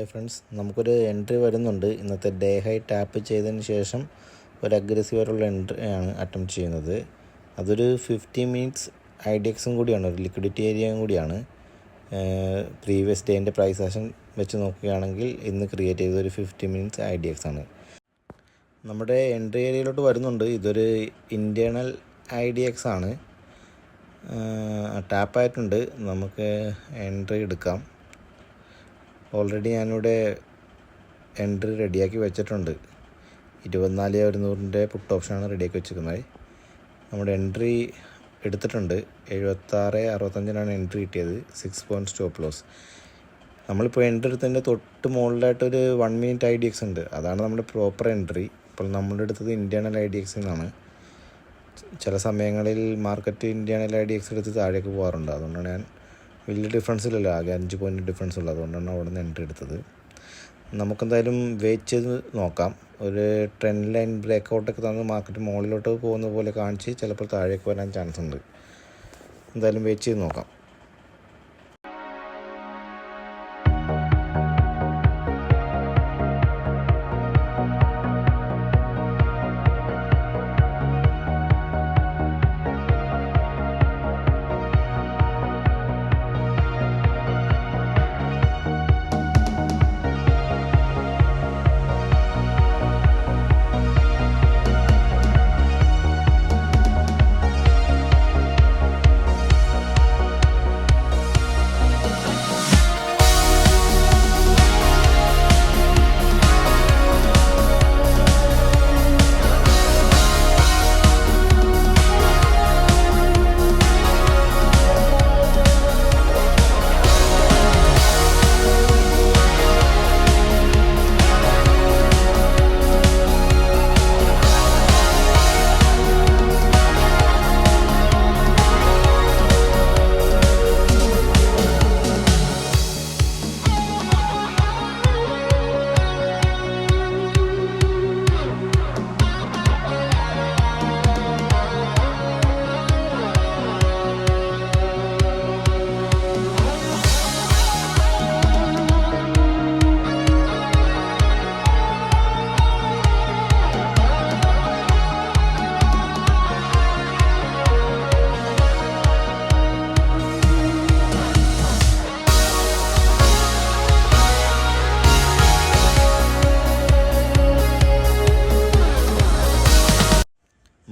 Hi friends, നമുക്കൊരു entry വരുന്നുണ്ട്. ഇന്നത്തെ ഡേ ഹൈ ടാപ്പ് ചെയ്തതിന് ശേഷം ഒരു അഗ്രസീവായിട്ടുള്ള എൻട്രി ആണ് അറ്റംപ്റ്റ് ചെയ്യുന്നത്. അതൊരു 50 മിനിറ്റ്സ് IDXും കൂടിയാണ്, ഒരു ലിക്വിഡിറ്റി ഏരിയയും കൂടിയാണ്. പ്രീവിയസ് ഡേൻ്റെ പ്രൈസ് ആക്ഷൻ വെച്ച് നോക്കുകയാണെങ്കിൽ ഇന്ന് ക്രിയേറ്റ് ചെയ്തൊരു 50 മിനിറ്റ്സ് IDX ആണ്. നമ്മുടെ എൻട്രി ഏരിയയിലോട്ട് വരുന്നുണ്ട്. ഇതൊരു ഇൻറ്റേർണൽ IDX ആണ്. ടാപ്പായിട്ടുണ്ട്. നമുക്ക് എൻട്രി എടുക്കാം. ഓൾറെഡി ഞാനിവിടെ എൻട്രി റെഡിയാക്കി വെച്ചിട്ടുണ്ട്. 24,100ൻ്റെ പുട്ട് ഓപ്ഷനാണ് റെഡിയാക്കി വെച്ചിരിക്കുന്നത്. നമ്മുടെ എൻട്രി എടുത്തിട്ടുണ്ട്. 76.65 എൻട്രി കിട്ടിയത്. 6 പോയിൻറ്റ് സ്റ്റോപ്പ് ലോസ്. നമ്മളിപ്പോൾ എൻട്രി എടുത്തതിൻ്റെ തൊട്ട് മുകളിലായിട്ടൊരു 1 മിനിറ്റ് IDX ഉണ്ട്. അതാണ് നമ്മുടെ പ്രോപ്പർ എൻട്രി. ഇപ്പോൾ നമ്മുടെ എടുത്തത് ഇൻറ്റേർണൽ IDX എന്നാണ്. ചില സമയങ്ങളിൽ മാർക്കറ്റ് ഇൻറ്റേർണൽ IDX എടുത്ത് താഴേക്ക് പോകാറുണ്ട്. അതുകൊണ്ടാണ് ഞാൻ വലിയ ഡിഫറൻസ് ഇല്ലല്ലോ, ആകെ 5 പോയിൻറ്റ് ഡിഫറൻസ് ഉള്ളൂ. അതുകൊണ്ടാണ് അവിടെ നിന്ന് എൻട്രി എടുത്തത്. നമുക്കെന്തായാലും വെയിറ്റ് ചെയ്ത് നോക്കാം. ഒരു ട്രെൻഡ് ലൈൻ ബ്രേക്കൗട്ടൊക്കെ തന്ന് മാർക്കറ്റ് മുകളിലോട്ട് പോകുന്ന പോലെ കാണിച്ച് ചിലപ്പോൾ താഴേക്ക് വരാൻ ചാൻസ് ഉണ്ട്. എന്തായാലും വെയിറ്റ് ചെയ്ത് നോക്കാം.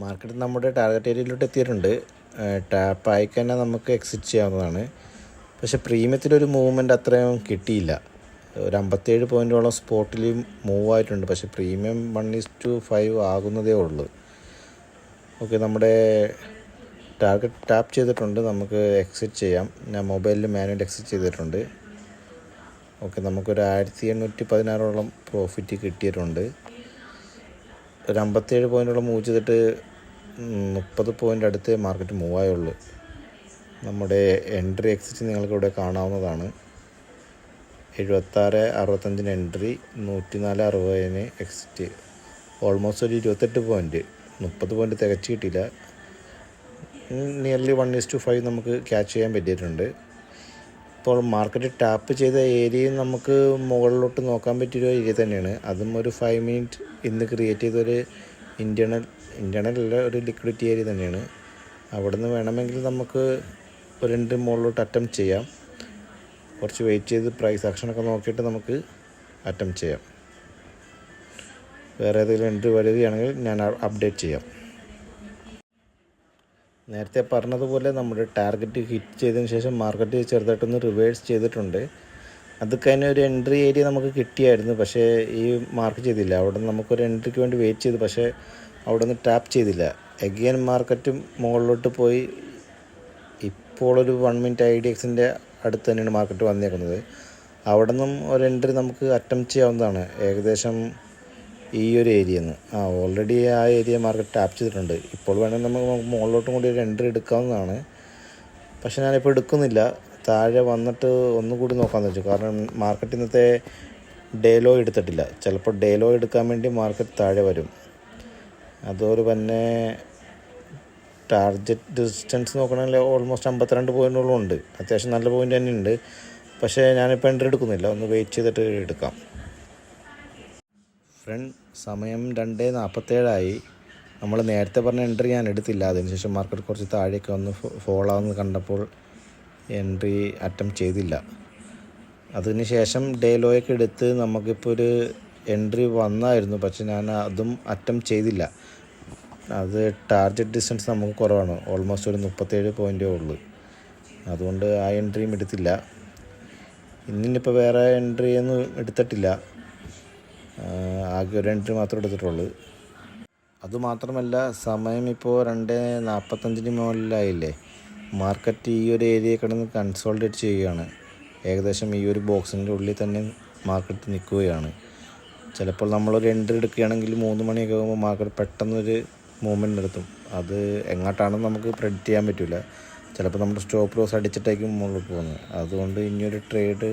മാർക്കറ്റ് നമ്മുടെ ടാർഗറ്റ് ഏരിയയിലോട്ട് എത്തിയിട്ടുണ്ട്. ടാപ്പായി തന്നെ നമുക്ക് എക്സിറ്റ് ചെയ്യാവുന്നതാണ്. പക്ഷേ പ്രീമിയത്തിലൊരു മൂവ്മെൻറ്റ് അത്രയും കിട്ടിയില്ല. ഒരു 57 പോയിൻറ്റോളം സ്പോട്ടിൽ മൂവ് ആയിട്ടുണ്ട്. പക്ഷേ പ്രീമിയം 1:5 ആകുന്നതേ ഉള്ളൂ. ഓക്കെ, നമ്മുടെ ടാർഗറ്റ് ടാപ്പ് ചെയ്തിട്ടുണ്ട്. നമുക്ക് എക്സിറ്റ് ചെയ്യാം. ഞാൻ മൊബൈലിൽ മാനുവൽ എക്സിറ്റ് ചെയ്തിട്ടുണ്ട്. ഓക്കെ, നമുക്കൊരു 1816ഓളം പ്രോഫിറ്റ് കിട്ടിയിട്ടുണ്ട്. ഒരു 57 പോയിൻറ്റോളം മൂവ് ചെയ്തിട്ട് 30 പോയിൻ്റ് അടുത്ത് മാർക്കറ്റ് മൂവ് ആയുള്ളൂ. നമ്മുടെ എൻട്രി എക്സിറ്റ് നിങ്ങൾക്കിവിടെ കാണാവുന്നതാണ്. 76.65 എൻട്രി, 104.60 എക്സിറ്റ്. ഓൾമോസ്റ്റ് ഒരു 28 പോയിൻറ്റ്, 30 പോയിൻറ്റ് തികച്ച് കിട്ടിയില്ല. നിയർലി 1:5 നമുക്ക് ക്യാച്ച് ചെയ്യാൻ പറ്റിയിട്ടുണ്ട്. ഇപ്പോൾ മാർക്കറ്റ് ടാപ്പ് ചെയ്ത ഏരിയയും നമുക്ക് മുകളിലോട്ട് നോക്കാൻ പറ്റിയൊരു ഏരിയ തന്നെയാണ്. അതും ഒരു 5 മിനിറ്റ് ഇന്ന് ക്രിയേറ്റ് ചെയ്തൊരു ഇൻറ്റേർണൽ ഒരു ലിക്വിഡിറ്റി ഏരിയ തന്നെയാണ്. അവിടെ നിന്ന് വേണമെങ്കിൽ നമുക്ക് ഒരു എൻട്രി മുകളിലോട്ട് അറ്റംപ്റ്റ് ചെയ്യാം. കുറച്ച് വെയിറ്റ് ചെയ്ത് പ്രൈസ് ആക്ഷനൊക്കെ നോക്കിയിട്ട് നമുക്ക് അറ്റംപ്റ്റ് ചെയ്യാം. വേറെ ഏതെങ്കിലും എൻട്രി വരികയാണെങ്കിൽ ഞാൻ അപ്ഡേറ്റ് ചെയ്യാം. നേരത്തെ പറഞ്ഞതുപോലെ നമ്മുടെ ടാർഗറ്റ് ഹിറ്റ് ചെയ്തതിന് ശേഷം മാർക്കറ്റ് ചെറുതായിട്ടൊന്ന് റിവേഴ്സ് ചെയ്തിട്ടുണ്ട്. അത് കഴിഞ്ഞ ഒരു എൻട്രി ഏരിയ നമുക്ക് കിട്ടിയായിരുന്നു. പക്ഷേ ഈ മാർക്ക് ചെയ്തില്ല. അവിടെ നമുക്കൊരു എൻട്രിക്ക് വേണ്ടി വെയിറ്റ് ചെയ്തു. പക്ഷേ അവിടെ നിന്ന് ടാപ്പ് ചെയ്തില്ല. എഗെയിൻ മാർക്കറ്റ് മുകളിലോട്ട് പോയി. ഇപ്പോൾ ഒരു 1 മിനിറ്റ് IDXൻ്റെ അടുത്ത് തന്നെയാണ് മാർക്കറ്റ് വന്നേക്കുന്നത്. അവിടെ നിന്നും ഒരു എൻട്രി നമുക്ക് അറ്റംപ്റ്റ് ചെയ്യാവുന്നതാണ്. ഏകദേശം ഈ ഒരു ഏരിയയിൽ നിന്ന് ഓൾറെഡി ആ ഏരിയ മാർക്കറ്റ് ടാപ്പ് ചെയ്തിട്ടുണ്ട്. ഇപ്പോൾ വേണമെങ്കിൽ നമുക്ക് മുകളിലോട്ടും കൂടി ഒരു എൻട്രി എടുക്കാവുന്നതാണ്. പക്ഷേ ഞാനിപ്പോൾ എടുക്കുന്നില്ല. താഴെ വന്നിട്ട് ഒന്നുകൂടി നോക്കാമെന്ന് വെച്ചു. കാരണം മാർക്കറ്റ് ഇന്നത്തെ ഡേ ലോ എടുത്തിട്ടില്ല. ചിലപ്പോൾ ഡേ ലോ എടുക്കാൻ വേണ്ടി മാർക്കറ്റ് താഴെ വരും. അതുപോലെ തന്നെ ടാർഗറ്റ് ഡിസ്റ്റൻസ് നോക്കണമെങ്കിൽ ഓൾമോസ്റ്റ് 52 പോയിൻറ്റോളം ഉണ്ട്. അത്യാവശ്യം നല്ല പോയിൻ്റ് തന്നെ ഉണ്ട്. പക്ഷേ ഞാനിപ്പോൾ എൻട്രി എടുക്കുന്നില്ല, ഒന്ന് വെയിറ്റ് ചെയ്തിട്ട് എടുക്കാം. ഫ്രണ്ട്, സമയം 2:47 നമ്മൾ നേരത്തെ പറഞ്ഞ എൻട്രി ഞാൻ എടുത്തില്ല. അതിനുശേഷം മാർക്കറ്റ് കുറച്ച് താഴേക്ക് വന്ന് ഫോൾ ആവുന്നത് കണ്ടപ്പോൾ എൻട്രി അറ്റംപ്റ്റ് ചെയ്തില്ല. അതിനുശേഷം ഡേ ലോയൊക്കെ എടുത്ത് നമുക്കിപ്പോൾ ഒരു എൻട്രി വന്നായിരുന്നു, പക്ഷെ ഞാൻ അതും അറ്റംപ്റ്റ് ചെയ്തില്ല. അത് ടാർഗറ്റ് ഡിസ്റ്റൻസ് നമുക്ക് കുറവാണ്, ഓൾമോസ്റ്റ് ഒരു 37 പോയിൻറ്റേ ഉള്ളൂ. അതുകൊണ്ട് ആ എൻട്രിയും എടുത്തില്ല. ഇന്നിപ്പോൾ വേറെ എൻട്രി ഒന്നും എടുത്തിട്ടില്ല, ആകെ ഒരു എൻട്രി മാത്രമേ എടുത്തിട്ടുള്ളൂ. അതുമാത്രമല്ല, സമയം ഇപ്പോൾ 2:45 മുകളിലായില്ലേ. മാർക്കറ്റ് ഈ ഒരു ഏരിയയിൽ കിടന്ന് കൺസോൾട്ടേറ്റ് ചെയ്യുകയാണ്. ഏകദേശം ഈ ഒരു ബോക്സിൻ്റെ ഉള്ളിൽ തന്നെ മാർക്കറ്റ് നിൽക്കുകയാണ്. ചിലപ്പോൾ നമ്മളൊരു എൻട്രി എടുക്കുകയാണെങ്കിൽ 3 മണിയൊക്കെ ആകുമ്പോൾ മാർക്കറ്റ് പെട്ടെന്നൊരു മൂവ്മെൻറ്റ് നടത്തും. അത് എങ്ങോട്ടാണെന്ന് നമുക്ക് പ്രെഡിക്റ്റ് ചെയ്യാൻ പറ്റില്ല. ചിലപ്പോൾ നമ്മുടെ സ്റ്റോപ്പ് ലോസ് അടിച്ചിട്ടായിരിക്കും മുകളിലോട്ട് പോകുന്നത്. അതുകൊണ്ട് ഇനിയൊരു ട്രേഡ്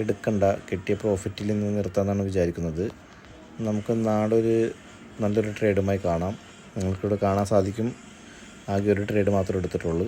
എടുക്കണ്ട, കിട്ടിയ പ്രോഫിറ്റിൽ നിന്ന് നിർത്താമെന്നാണ് വിചാരിക്കുന്നത്. നമുക്ക് നാളെ നല്ലൊരു ട്രേഡുമായി കാണാം. നിങ്ങൾക്കിവിടെ കാണാൻ സാധിക്കും, ആകെ ഒരു ട്രേഡ് മാത്രമേ എടുത്തിട്ടുള്ളൂ.